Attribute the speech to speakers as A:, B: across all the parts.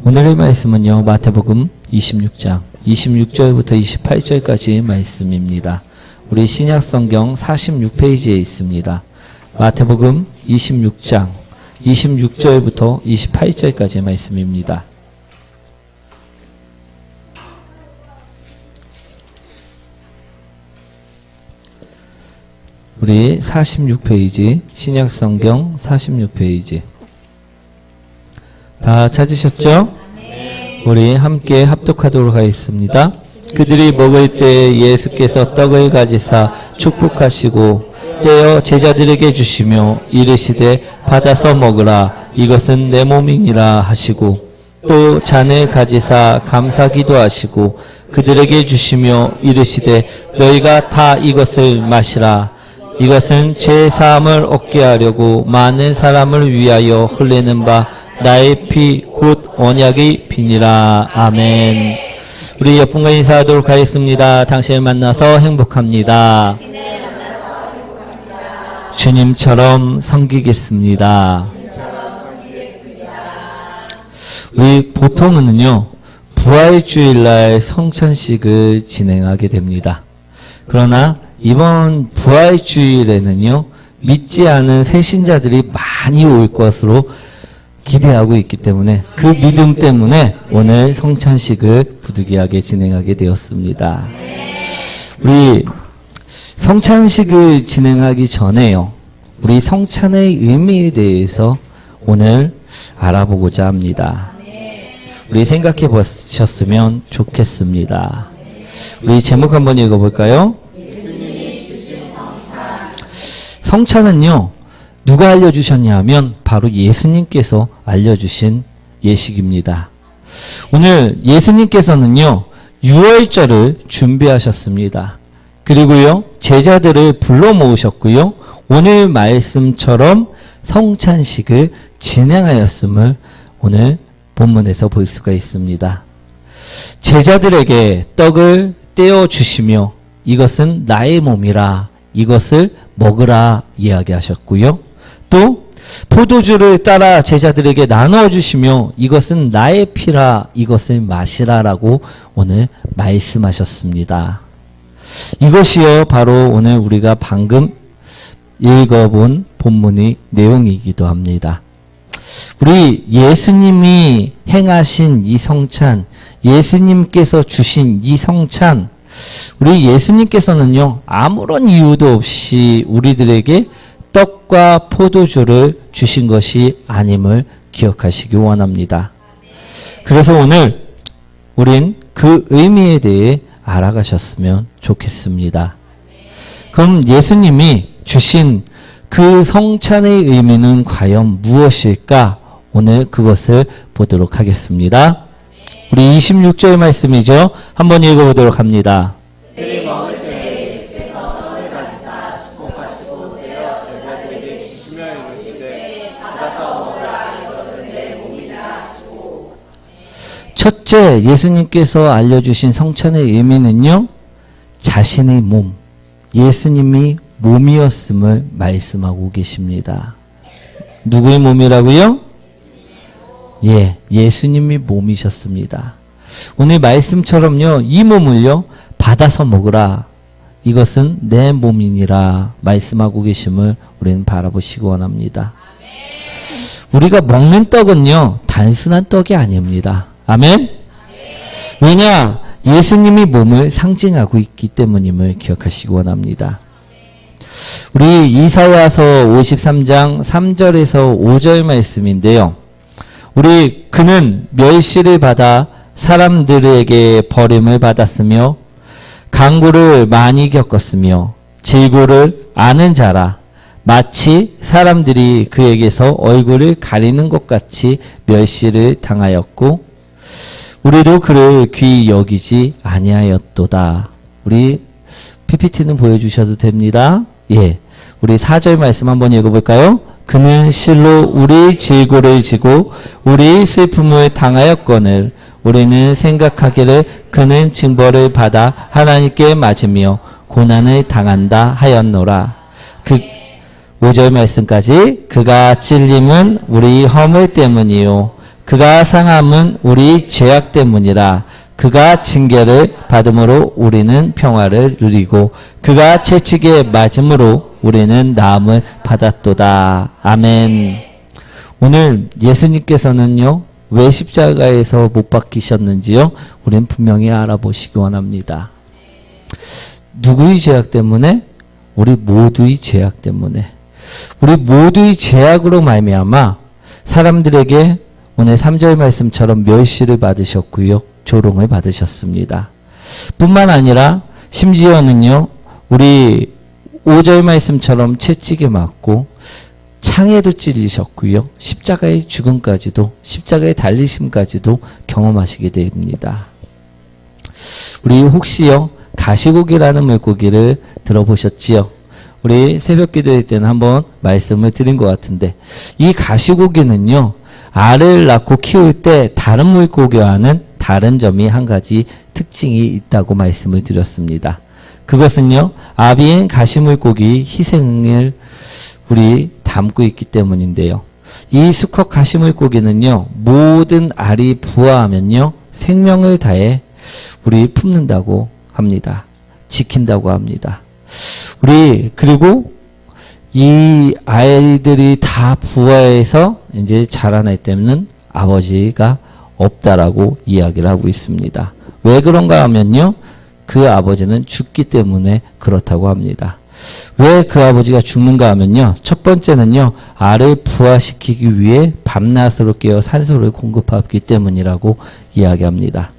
A: 오늘의 말씀은요, 마태복음 26장 26절부터 28절까지 말씀입니다. 우리 신약성경 46페이지에 있습니다. 마태복음 26장 26절부터 28절까지 말씀입니다. 우리 46페이지, 신약성경 46페이지. 다 찾으셨죠? 우리 함께 합독하도록 하겠습니다. 그들이 먹을 때 예수께서 떡을 가지사 축복하시고 떼어 제자들에게 주시며 이르시되 받아서 먹으라, 이것은 내 몸이니라 하시고, 또 잔을 가지사 감사기도 하시고 그들에게 주시며 이르시되 너희가 다 이것을 마시라, 이것은 죄 사함을 얻게 하려고 많은 사람을 위하여 흘리는 바 나의 피 곧 언약의 피니라. 아멘. 우리 옆분과 인사하도록 하겠습니다. 당신을 만나서 행복합니다. 주님처럼 섬기겠습니다. 우리 보통은요, 부활주일날 성찬식을 진행하게 됩니다. 그러나 이번 부활주일에는요, 믿지 않은 새신자들이 많이 올 것으로 기대하고 있기 때문에 그 믿음 때문에 오늘 성찬식을 부득이하게 진행하게 되었습니다. 우리 성찬식을 진행하기 전에요, 우리 성찬의 의미에 대해서 오늘 알아보고자 합니다. 우리 생각해 보셨으면 좋겠습니다. 우리 제목 한번 읽어볼까요? 성찬은요, 누가 알려주셨냐 하면 바로 예수님께서 알려주신 예식입니다. 오늘 예수님께서는요, 유월절을 준비하셨습니다. 그리고요, 제자들을 불러 모으셨고요, 오늘 말씀처럼 성찬식을 진행하였음을 오늘 본문에서 볼 수가 있습니다. 제자들에게 떡을 떼어 주시며 이것은 나의 몸이라, 이것을 먹으라 이야기하셨고요. 또 포도주를 따라 제자들에게 나누어 주시며 이것은 나의 피라, 이것을 마시라라고 오늘 말씀하셨습니다. 이것이요, 바로 오늘 우리가 방금 읽어본 본문의 내용이기도 합니다. 우리 예수님이 행하신 이 성찬, 예수님께서 주신 이 성찬, 우리 예수님께서는요, 아무런 이유도 없이 우리들에게 떡과 포도주를 주신 것이 아님을 기억하시기 원합니다. 그래서 오늘 우린 그 의미에 대해 알아가셨으면 좋겠습니다. 그럼 예수님이 주신 그 성찬의 의미는 과연 무엇일까? 오늘 그것을 보도록 하겠습니다. 우리 26절 말씀이죠. 한번 읽어보도록 합니다.
B: 그들이 먹을 때 예수께서 떡을 가지사 축복하시고 떼어 제자들에게 주시며 이르시되 받아서 먹으라, 이것은 내 몸이라 하시고.
A: 첫째, 예수님께서 알려주신 성찬의 의미는요, 자신의 몸, 예수님이 몸이었음을 말씀하고 계십니다. 누구의 몸이라고요? 예, 예수님이 몸이셨습니다. 오늘 말씀처럼요, 이 몸을요, 받아서 먹으라, 이것은 내 몸이니라 말씀하고 계심을 우리는 바라보시기 원합니다. 우리가 먹는 떡은요, 단순한 떡이 아닙니다. 아멘? 왜냐? 예수님이 몸을 상징하고 있기 때문임을 기억하시기 원합니다. 우리 이사야서 53장 3절에서 5절 말씀인데요. 우리 그는 멸시를 받아 사람들에게 버림을 받았으며 강고를 많이 겪었으며 질고를 아는 자라, 마치 사람들이 그에게서 얼굴을 가리는 것 같이 멸시를 당하였고 우리도 그를 귀히 여기지 아니하였도다. 우리 PPT는 보여주셔도 됩니다. 예, 우리 4절 말씀 한번 읽어볼까요? 그는 실로 우리 질고를 지고 우리 슬픔을 당하였거늘 우리는 생각하기를 그는 징벌을 받아 하나님께 맞으며 고난을 당한다 하였노라. 그 5절 말씀까지 그가 찔림은 우리 허물 때문이요 그가 상함은 우리 죄악 때문이라. 그가 징계를 받음으로 우리는 평화를 누리고 그가 채찍에 맞음으로 우리는 나음을 받았도다. 아멘. 오늘 예수님께서는요, 왜 십자가에서 못 박히셨는지요? 우린 분명히 알아보시기 원합니다. 누구의 죄악 때문에? 우리 모두의 죄악 때문에. 우리 모두의 죄악으로 말미암아 사람들에게 오늘 3절 말씀처럼 멸시를 받으셨고요, 조롱을 받으셨습니다. 뿐만 아니라 심지어는요, 우리 5절 말씀처럼 채찍에 맞고 창에도 찔리셨고요, 십자가의 죽음까지도, 십자가의 달리심까지도 경험하시게 됩니다. 우리 혹시요, 가시고기라는 물고기를 들어보셨지요? 우리 새벽 기도회 때는 한번 말씀을 드린 것 같은데, 이 가시고기는요, 알을 낳고 키울 때 다른 물고기와는 다른 점이 한 가지 특징이 있다고 말씀을 드렸습니다. 그것은요, 아비인 가시물고기 희생을 우리 담고 있기 때문인데요. 이 수컷 가시물고기는요, 모든 알이 부화하면요, 생명을 다해 우리 품는다고 합니다. 지킨다고 합니다. 그리고 이 아이들이 다 부화해서 이제 자라날 때는 아버지가 없다라고 이야기를 하고 있습니다. 왜 그런가 하면요, 그 아버지는 죽기 때문에 그렇다고 합니다. 왜 그 아버지가 죽는가 하면요, 첫 번째는요, 알을 부화시키기 위해 밤낮으로 깨어 산소를 공급하기 때문이라고 이야기합니다.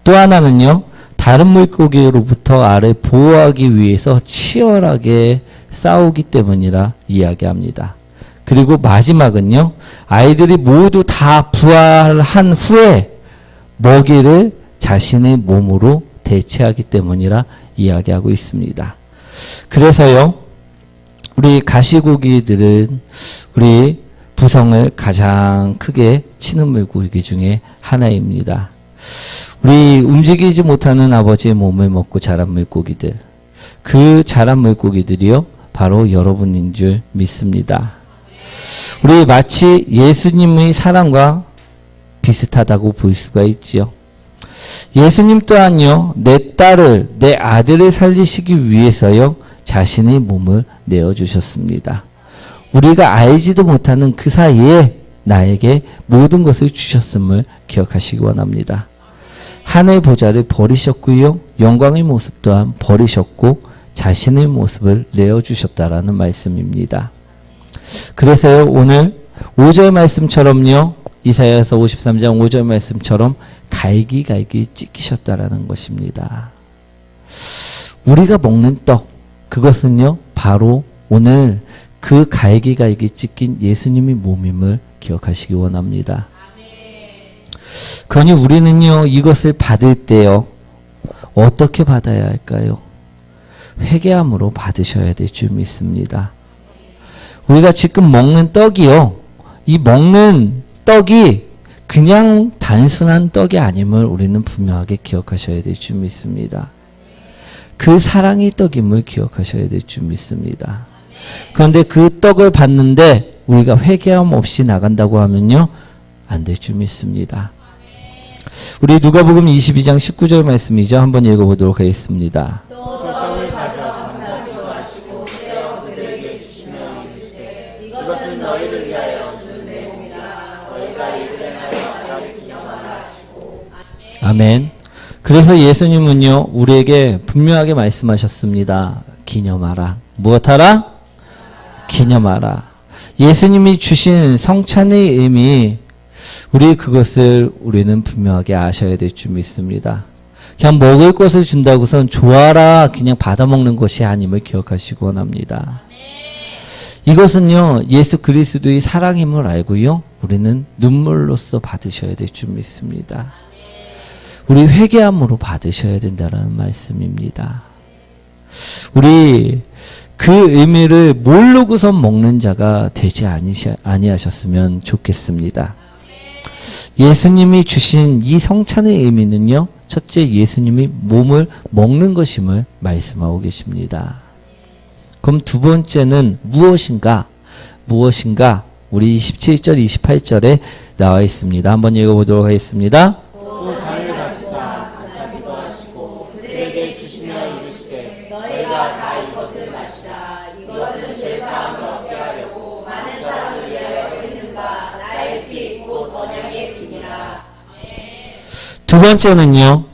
A: 또 하나는요, 다른 물고기로부터 알을 보호하기 위해서 치열하게 싸우기 때문이라 이야기합니다. 그리고 마지막은요, 아이들이 모두 다 부화한 후에 먹이를 자신의 몸으로 대체하기 때문이라 이야기하고 있습니다. 그래서요, 우리 가시고기들은 우리 부성을 가장 크게 치는 물고기 중에 하나입니다. 우리 움직이지 못하는 아버지의 몸을 먹고 자란 물고기들, 그 자란 물고기들이요, 바로 여러분인 줄 믿습니다. 우리 마치 예수님의 사랑과 비슷하다고 볼 수가 있지요. 예수님 또한요, 내 딸을, 내 아들을 살리시기 위해서요, 자신의 몸을 내어주셨습니다. 우리가 알지도 못하는 그 사이에 나에게 모든 것을 주셨음을 기억하시기 원합니다. 하늘 보좌를 버리셨고요, 영광의 모습 또한 버리셨고 자신의 모습을 내어주셨다라는 말씀입니다. 그래서요, 오늘 5절 말씀처럼요, 이사야서 53장 5절 말씀처럼 갈기갈기 찢기셨다라는 것입니다. 우리가 먹는 떡, 그것은요, 바로 오늘 그 갈기갈기 찢긴 예수님의 몸임을 기억하시기 원합니다. 그러니 우리는요, 이것을 받을 때요, 어떻게 받아야 할까요? 회개함으로 받으셔야 될 줄 믿습니다. 우리가 지금 먹는 떡이요, 이 먹는 떡이 그냥 단순한 떡이 아님을 우리는 분명하게 기억하셔야 될 줄 믿습니다. 그 사랑의 떡임을 기억하셔야 될 줄 믿습니다. 그런데 그 떡을 받는데 우리가 회개함 없이 나간다고 하면요, 안 될 줄 믿습니다. 우리 누가복음 22장 19절 말씀이죠. 한번 읽어보도록 하겠습니다.
B: 떡을 가져 감사기도 하시고 떼어 그들에게 주시며 이르시되 이것은 너희를 위하여 주는 내 몸이라. 너희가 이를 행하여 나를 기념하라 하시고.
A: 아멘. 그래서 예수님은요, 우리에게 분명하게 말씀하셨습니다. 기념하라. 무엇하라? 기념하라. 예수님이 주신 성찬의 의미, 우리 그것을 우리는 분명하게 아셔야 될 줄 믿습니다. 그냥 먹을 것을 준다고선 좋아라 그냥 받아먹는 것이 아님을 기억하시기 원합니다. 이것은요, 예수 그리스도의 사랑임을 알고요, 우리는 눈물로써 받으셔야 될 줄 믿습니다. 우리 회개함으로 받으셔야 된다는 말씀입니다. 우리 그 의미를 모르고선 먹는 자가 되지 아니하셨으면 좋겠습니다. 예수님이 주신 이 성찬의 의미는요, 첫째, 예수님이 몸을 먹는 것임을 말씀하고 계십니다. 그럼 두 번째는 무엇인가? 우리 27절, 28절에 나와 있습니다. 한번 읽어보도록 하겠습니다.
B: 또 잔을 가지사 감사 기도하시고 그들에게 주시며 이르시되 너희가 다 이것을 마시라. 이것은 죄사함을 얻게 하려고 많은 사람을 위하여 흘리는 바 나의 피 곧 언약의 피니라.
A: 두 번째는요,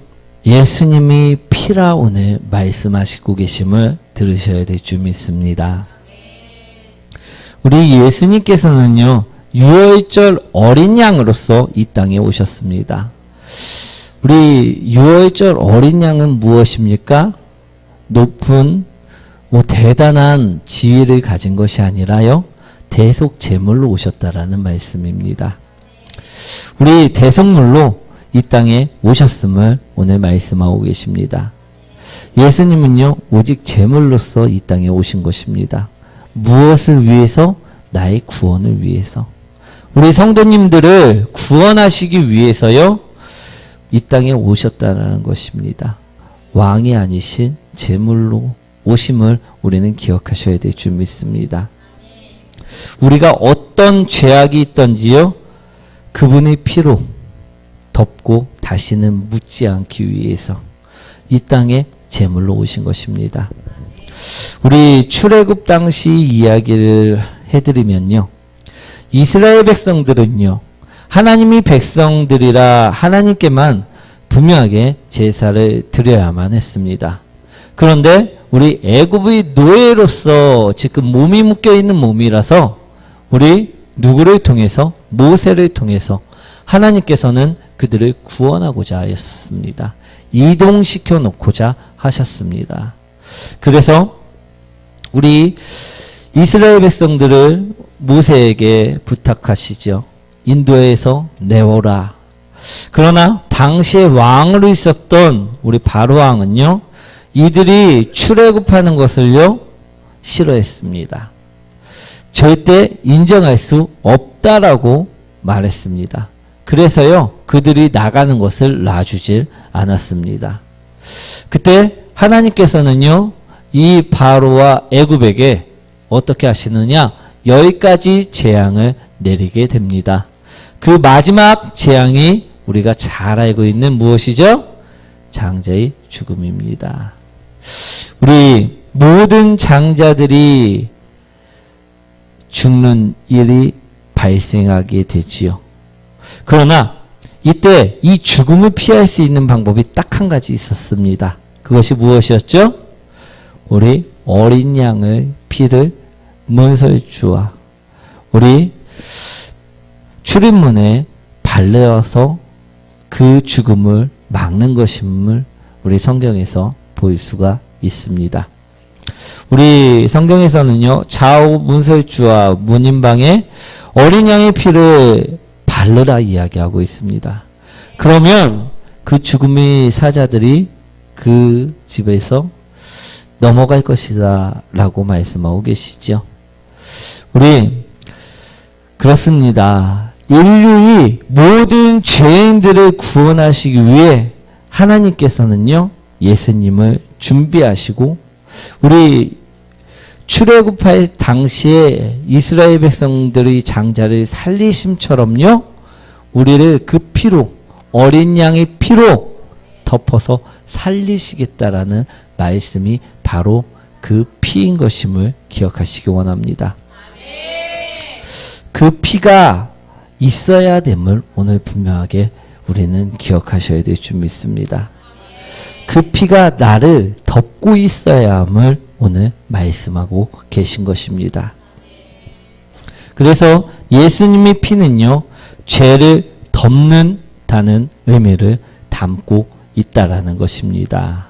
A: 예수님이 피라 오늘 말씀하시고 계심을 들으셔야 될 줄 믿습니다. 우리 예수님께서는요, 유월절 어린 양으로서 이 땅에 오셨습니다. 우리 유월절 어린 양은 무엇입니까? 높은 대단한 지위를 가진 것이 아니라요, 대속 제물로 오셨다라는 말씀입니다. 우리 대속물로 이 땅에 오셨음을 오늘 말씀하고 계십니다. 예수님은요, 오직 제물로서 이 땅에 오신 것입니다. 무엇을 위해서? 나의 구원을 위해서. 우리 성도님들을 구원하시기 위해서요, 이 땅에 오셨다는 것입니다. 왕이 아니신 제물로 오심을 우리는 기억하셔야 될 줄 믿습니다. 우리가 어떤 죄악이 있던지요, 그분의 피로 덮고 다시는 묻지 않기 위해서 이 땅에 제물로 오신 것입니다. 우리 출애굽 당시 이야기를 해드리면요, 이스라엘 백성들은요, 하나님이 백성들이라 하나님께만 분명하게 제사를 드려야만 했습니다. 그런데 우리 애굽의 노예로서 지금 몸이 묶여있는 몸이라서 우리 누구를 통해서? 모세를 통해서 하나님께서는 그들을 구원하고자 하셨습니다. 이동시켜 놓고자 하셨습니다. 그래서 우리 이스라엘 백성들을 모세에게 부탁하시죠. 인도에서 내오라. 그러나 당시에 왕으로 있었던 우리 바로 왕은요, 이들이 출애굽하는 것을요, 싫어했습니다. 절대 인정할 수 없다라고 말했습니다. 그래서요, 그들이 나가는 것을 놔주질 않았습니다. 그때 하나님께서는요, 이 바로와 애굽에게 어떻게 하시느냐? 10가지 재앙을 내리게 됩니다. 그 마지막 재앙이 우리가 잘 알고 있는 무엇이죠? 장자의 죽음입니다. 우리 모든 장자들이 죽는 일이 발생하게 되지요. 그러나 이때 이 죽음을 피할 수 있는 방법이 딱 한 가지 있었습니다. 그것이 무엇이었죠? 우리 어린 양의 피를 문설주와 우리 출입문에 발라서 그 죽음을 막는 것임을 우리 성경에서 볼 수가 있습니다. 우리 성경에서는요, 좌우 문설주와 문인방에 어린 양의 피를 바르라 이야기하고 있습니다. 그러면 그 죽음의 사자들이 그 집에서 넘어갈 것이다 라고 말씀하고 계시죠. 우리 그렇습니다. 인류의 모든 죄인들을 구원하시기 위해 하나님께서는요, 예수님을 준비하시고 우리 출애굽할 당시에 이스라엘 백성들의 장자를 살리심처럼요, 우리를 그 피로, 어린 양의 피로 덮어서 살리시겠다라는 말씀이 바로 그 피인 것임을 기억하시기 원합니다. 그 피가 있어야 됨을 오늘 분명하게 우리는 기억하셔야 될 줄 믿습니다. 그 피가 나를 덮고 있어야 함을 오늘 말씀하고 계신 것입니다. 그래서 예수님의 피는요, 죄를 덮는다는 의미를 담고 있다라는 것입니다.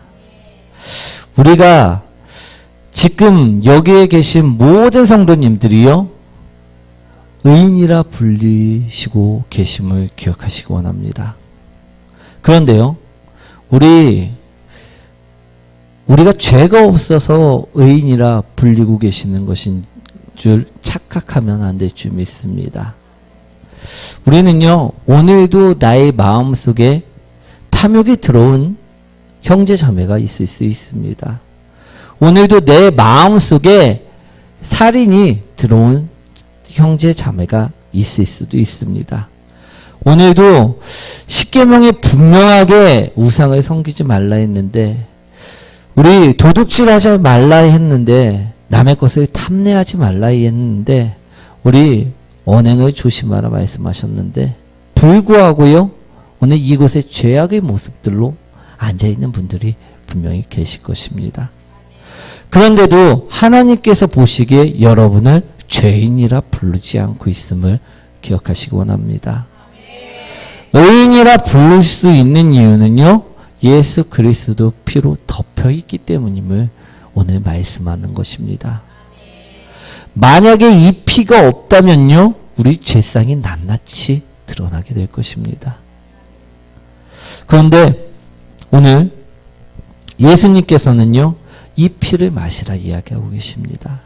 A: 우리가 지금 여기에 계신 모든 성도님들이요, 의인이라 불리시고 계심을 기억하시기 원합니다. 그런데요, 우리가 죄가 없어서 의인이라 불리고 계시는 것인 줄 착각하면 안 될 줄 믿습니다. 우리는요, 오늘도 나의 마음속에 탐욕이 들어온 형제 자매가 있을 수 있습니다. 오늘도 내 마음속에 살인이 들어온 형제 자매가 있을 수도 있습니다. 오늘도 십계명에 분명하게 우상을 섬기지 말라 했는데, 우리 도둑질하지 말라 했는데, 남의 것을 탐내하지 말라 했는데, 우리 언행을 조심하라 말씀하셨는데, 불구하고요, 오늘 이곳에 죄악의 모습들로 앉아있는 분들이 분명히 계실 것입니다. 그런데도 하나님께서 보시기에 여러분을 죄인이라 부르지 않고 있음을 기억하시기 원합니다. 의인이라 부를 수 있는 이유는요, 예수 그리스도 피로 덮여 있기 때문임을 오늘 말씀하는 것입니다. 만약에 이 피가 없다면요, 우리 죄상이 낱낱이 드러나게 될 것입니다. 그런데 오늘 예수님께서는요, 이 피를 마시라 이야기하고 계십니다.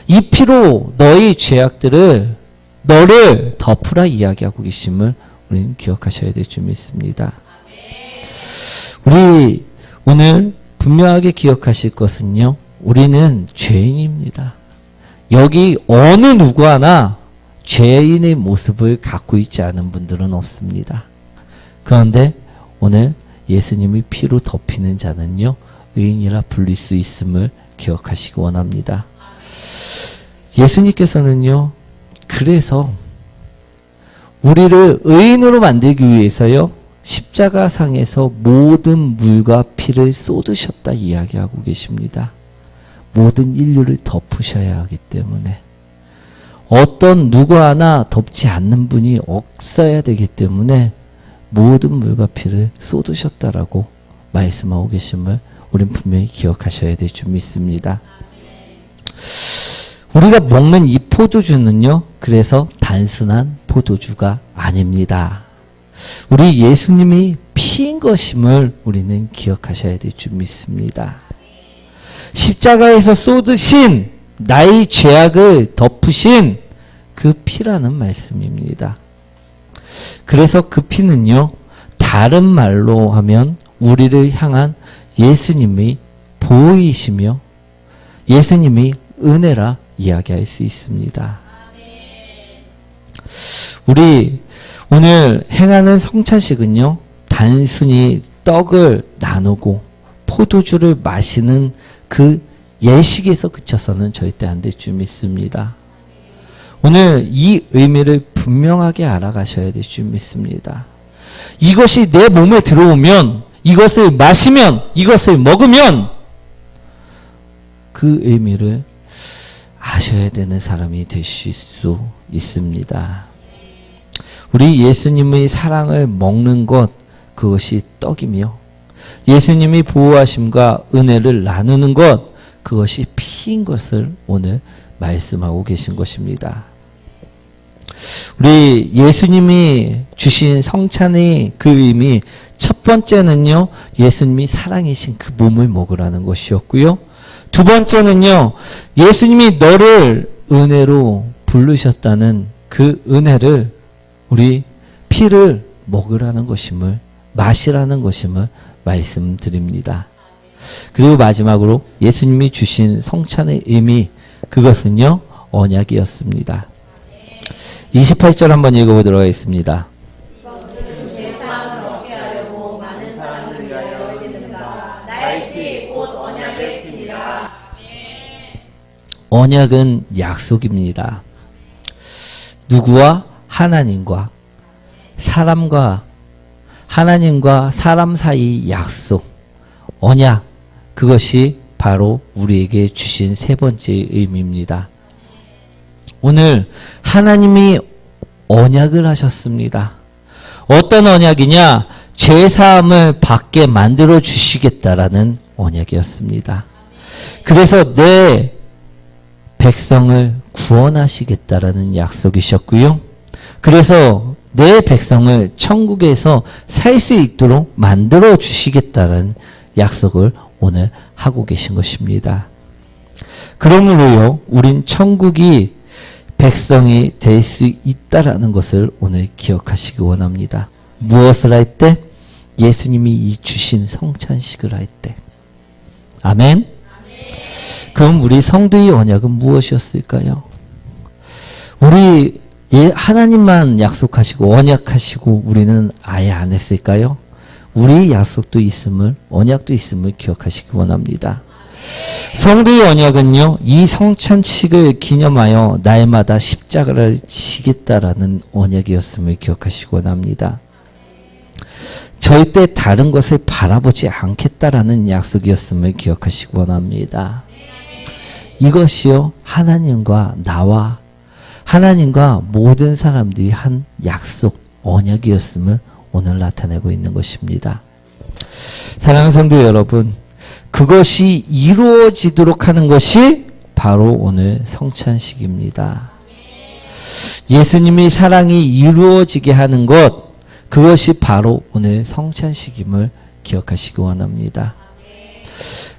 A: 이 피로 너희 죄악들을, 너를 덮으라 이야기하고 계심을 우리는 기억하셔야 될 줄 믿습니다. 우리 오늘 분명하게 기억하실 것은요, 우리는 죄인입니다. 여기 어느 누구 하나 죄인의 모습을 갖고 있지 않은 분들은 없습니다. 그런데 오늘 예수님이 피로 덮이는 자는요, 의인이라 불릴 수 있음을 기억하시기 원합니다. 예수님께서는요, 그래서 우리를 의인으로 만들기 위해서요, 십자가상에서 모든 물과 피를 쏟으셨다 이야기하고 계십니다. 모든 인류를 덮으셔야 하기 때문에, 어떤 누구 하나 덮지 않는 분이 없어야 되기 때문에 모든 물과 피를 쏟으셨다라고 말씀하고 계심을 우린 분명히 기억하셔야 될 줄 믿습니다. 우리가 먹는 이 포도주는요, 그래서 단순한 포도주가 아닙니다. 우리 예수님이 피인 것임을 우리는 기억하셔야 될 줄 믿습니다. 십자가에서 쏟으신 나의 죄악을 덮으신 그 피라는 말씀입니다. 그래서 그 피는요, 다른 말로 하면 우리를 향한 예수님의 보호이시며 예수님의 은혜라 이야기할 수 있습니다. 우리 오늘 행하는 성찬식은요, 단순히 떡을 나누고 포도주를 마시는 그 예식에서 그쳐서는 절대 안 될 줄 믿습니다. 오늘 이 의미를 분명하게 알아가셔야 될 줄 믿습니다. 이것이 내 몸에 들어오면, 이것을 마시면, 이것을 먹으면 그 의미를 아셔야 되는 사람이 되실 수 있습니다. 우리 예수님의 사랑을 먹는 것, 그것이 떡이며, 예수님이 보호하심과 은혜를 나누는 것, 그것이 피인 것을 오늘 말씀하고 계신 것입니다. 우리 예수님이 주신 성찬의 그 의미, 첫 번째는요, 예수님이 사랑이신 그 몸을 먹으라는 것이었고요. 두 번째는요, 예수님이 너를 은혜로 부르셨다는 그 은혜를, 우리 피를 먹으라는 것임을, 마시라는 것임을 말씀드립니다. 그리고 마지막으로 예수님이 주신 성찬의 의미, 그것은요, 언약이었습니다. 28절 한번 읽어보도록 하겠습니다.
B: 이것은 죄사함을 얻게 하려고 많은 사람을 위하여 흘린다. 나의 피 곧 언약의 피니라.
A: 언약은 약속입니다. 누구와? 하나님과. 하나님과 사람 사이 약속, 언약, 그것이 바로 우리에게 주신 세 번째 의미입니다. 오늘 하나님이 언약을 하셨습니다. 어떤 언약이냐? 죄사함을 받게 만들어 주시겠다라는 언약이었습니다. 그래서 내 백성을 구원하시겠다라는 약속이셨고요. 그래서 내 백성을 천국에서 살 수 있도록 만들어 주시겠다는 약속을 오늘 하고 계신 것입니다. 그러므로요, 우린 천국이 백성이 될 수 있다라는 것을 오늘 기억하시기 원합니다. 무엇을 할 때? 예수님이 이 주신 성찬식을 할 때. 아멘? 그럼 우리 성도의 언약은 무엇이었을까요? 우리 하나님만 약속하시고 언약하시고 우리는 아예 안 했을까요? 우리 약속도 있음을, 언약도 있음을 기억하시기 원합니다. 성도의 언약은요, 이 성찬식을 기념하여 날마다 십자가를 지겠다라는 언약이었음을 기억하시기 원합니다. 절대 다른 것을 바라보지 않겠다라는 약속이었음을 기억하시기 원합니다. 이것이요, 하나님과 나와 하나님과 모든 사람들이 한 약속, 언약이었음을 오늘 나타내고 있는 것입니다. 사랑하는 성도 여러분, 그것이 이루어지도록 하는 것이 바로 오늘 성찬식입니다. 예수님의 사랑이 이루어지게 하는 것, 그것이 바로 오늘 성찬식임을 기억하시기 원합니다.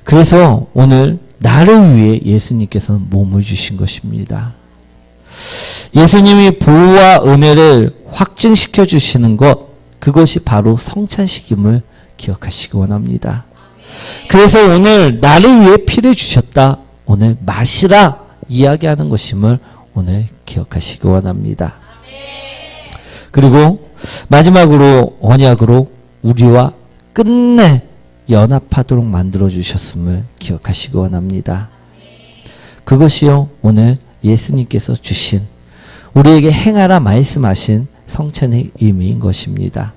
A: 그래서 오늘 나를 위해 예수님께서는 몸을 주신 것입니다. 예수님이 보호와 은혜를 확증시켜 주시는 것, 그것이 바로 성찬식임을 기억하시기 원합니다. 그래서 오늘 나를 위해 피를 주셨다, 오늘 마시라 이야기하는 것임을 오늘 기억하시기 원합니다. 그리고 마지막으로 언약으로 우리와 끝내 연합하도록 만들어 주셨음을 기억하시기 원합니다. 그것이요, 오늘 예수님께서 주신, 우리에게 행하라 말씀하신 성찬의 의미인 것입니다.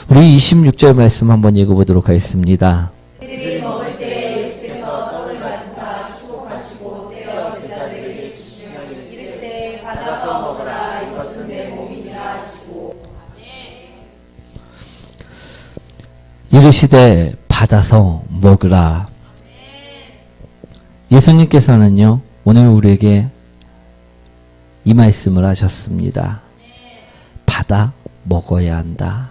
A: 우리 26절 말씀 한번 읽어보도록 하겠습니다.
B: 그들이 먹을 때 예수께서 떡을 가지사 축복하시고 떼어 제자들에게 주시며 이르시되 받아서 먹으라, 이것은 내 몸이니라 하시고.
A: 이르시되 받아서 먹으라. 예수님께서는요, 오늘 우리에게 이 말씀을 하셨습니다. 받아 먹어야 한다.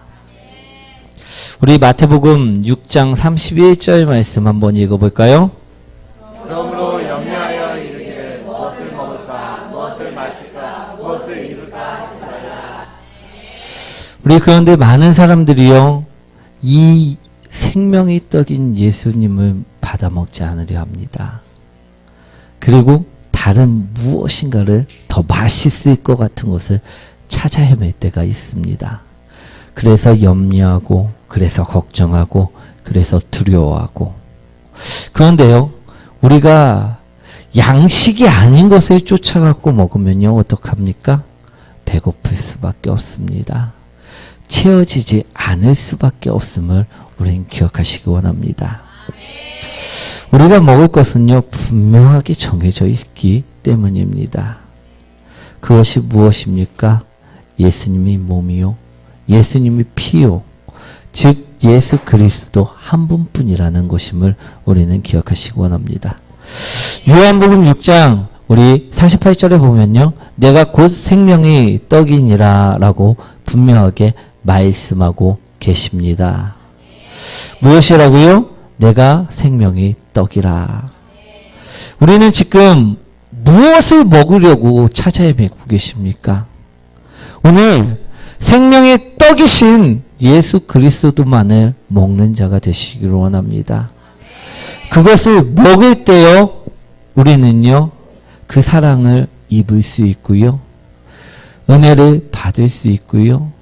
A: 우리 마태복음 6장 31절 말씀 한번 읽어볼까요?
B: 그러므로 염려하여 이르기를 무엇을 먹을까, 무엇을 마실까, 무엇을 입을까 하지 말라.
A: 우리 그런데 많은 사람들이요, 이 생명의 떡인 예수님을 받아 먹지 않으려 합니다. 그리고 다른 무엇인가를 더 맛있을 것 같은 것을 찾아 헤맬 때가 있습니다. 그래서 염려하고, 그래서 걱정하고, 그래서 두려워하고. 그런데요, 우리가 양식이 아닌 것을 쫓아갖고 먹으면요, 어떡합니까? 배고플 수밖에 없습니다. 채워지지 않을 수밖에 없음을 우리는 기억하시기 원합니다. 우리가 먹을 것은요, 분명하게 정해져 있기 때문입니다. 그것이 무엇입니까? 예수님의 몸이요, 예수님의 피요, 즉 예수 그리스도 한 분뿐이라는 것임을 우리는 기억하시기 원합니다. 요한복음 6장 우리 48절에 보면요, 내가 곧 생명의 떡이니라 라고 분명하게 말씀하고 계십니다. 무엇이라고요? 내가 생명의 떡이라. 우리는 지금 무엇을 먹으려고 찾아 헤매고 계십니까? 오늘 생명의 떡이신 예수 그리스도만을 먹는 자가 되시기를 원합니다. 그것을 먹을 때요, 우리는요, 그 사랑을 입을 수 있고요, 은혜를 받을 수 있고요,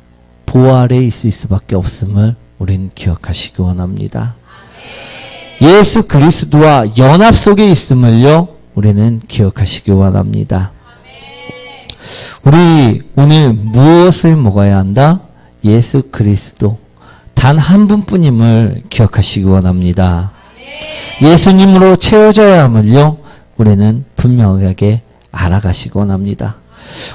A: 보호 아래에 있을 수밖에 없음을 우리는 기억하시기 원합니다. 예수 그리스도와 연합 속에 있음을요, 우리는 기억하시기 원합니다. 우리 오늘 무엇을 먹어야 한다? 예수 그리스도 단 한 분뿐임을 기억하시기 원합니다. 예수님으로 채워져야 함을요, 우리는 분명하게 알아가시기 원합니다.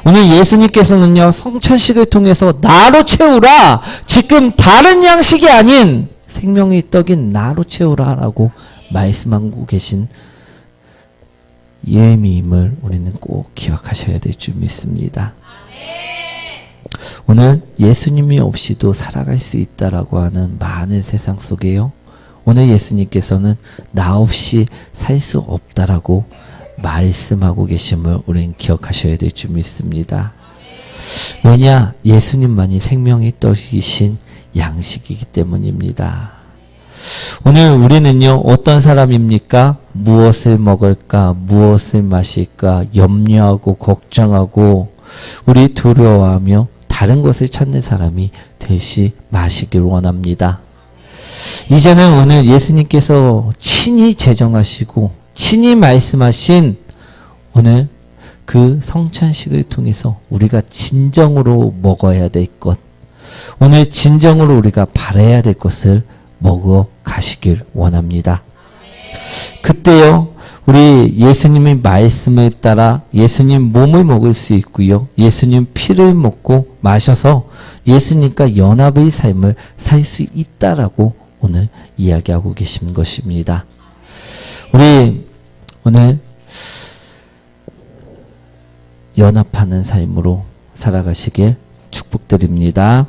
A: 오늘 예수님께서는요, 성찬식을 통해서 나로 채우라, 지금 다른 양식이 아닌 생명의 떡인 나로 채우라 라고 말씀하고 계신 이 의미임을 우리는 꼭 기억하셔야 될 줄 믿습니다. 오늘 예수님이 없이도 살아갈 수 있다라고 하는 많은 세상 속에요, 오늘 예수님께서는 나 없이 살 수 없다라고 말씀하고 계심을 우리는 기억하셔야 될 줄 믿습니다. 왜냐? 예수님만이 생명의 떡이신 양식이기 때문입니다. 오늘 우리는요, 어떤 사람입니까? 무엇을 먹을까, 무엇을 마실까 염려하고 걱정하고 우리 두려워하며 다른 것을 찾는 사람이 되지 마시길 원합니다. 이제는 오늘 예수님께서 친히 제정하시고 친히 말씀하신 오늘 그 성찬식을 통해서 우리가 진정으로 먹어야 될 것, 오늘 진정으로 우리가 바라야 될 것을 먹어 가시길 원합니다. 그때요, 우리 예수님의 말씀에 따라 예수님 몸을 먹을 수 있고요, 예수님 피를 먹고 마셔서 예수님과 연합의 삶을 살 수 있다라고 오늘 이야기하고 계신 것입니다. 우리 오늘 연합하는 삶으로 살아가시길 축복드립니다.